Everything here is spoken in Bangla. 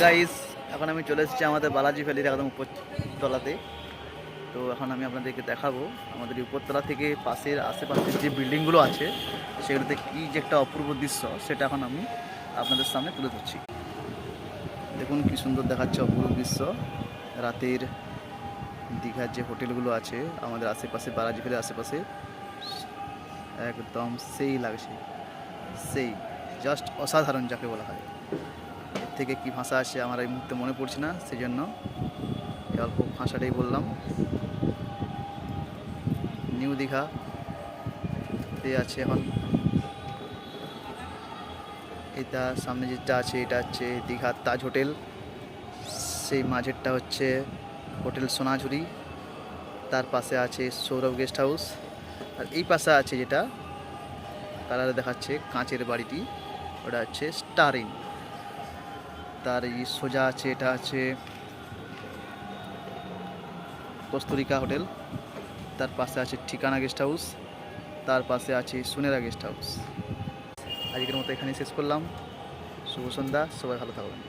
গাইস, এখন আমি চলে এসেছি আমাদের বালাজি ভ্যালির একদম উপরতলাতে। তো এখন আমি আপনাদেরকে দেখাবো আমাদের এই উপরতলা থেকে পাশের আশেপাশের যে বিল্ডিংগুলো আছে সেগুলোতে কী যে একটা অপূর্ব দৃশ্য, সেটা এখন আমি আপনাদের সামনে তুলে ধরছি। দেখুন কি সুন্দর দেখাচ্ছে অপূর্ব দৃশ্য। রাতের দীঘার যে হোটেলগুলো আছে আমাদের আশেপাশে, বালাজি ভ্যালির আশেপাশে, একদম সেই লাগছে, সেই জাস্ট অসাধারণ যাকে বলা হয়। এর থেকে কী ভাষা আসে আমার এই মুহূর্তে মনে পড়ছে না, সেই জন্য এই অল্প ভাষাটাই বললাম। নিউ দীঘাতে আছে এখন। এটা সামনে যেটা আছে এটা হচ্ছে দীঘার তাজ হোটেল, সেই মাঝেরটা হচ্ছে হোটেল সোনাঝুরি, তার পাশে আছে সৌরভ গেস্ট হাউস, আর এই পাশে আছে যেটা কালারে দেখাচ্ছে কাঁচের বাড়িটি, ওটা হচ্ছে স্টার ইন। তার এই সোজা আছে এটা আছে কস্তুরিকা হোটেল, তার পাশে আছে ঠিকানা গেস্ট হাউস, তার পাশে আছে সুনেরা গেস্ট হাউস। আজকের মতো এখানেই শেষ করলাম। শুভ সন্ধ্যা, সবাই ভালো থাকবেন।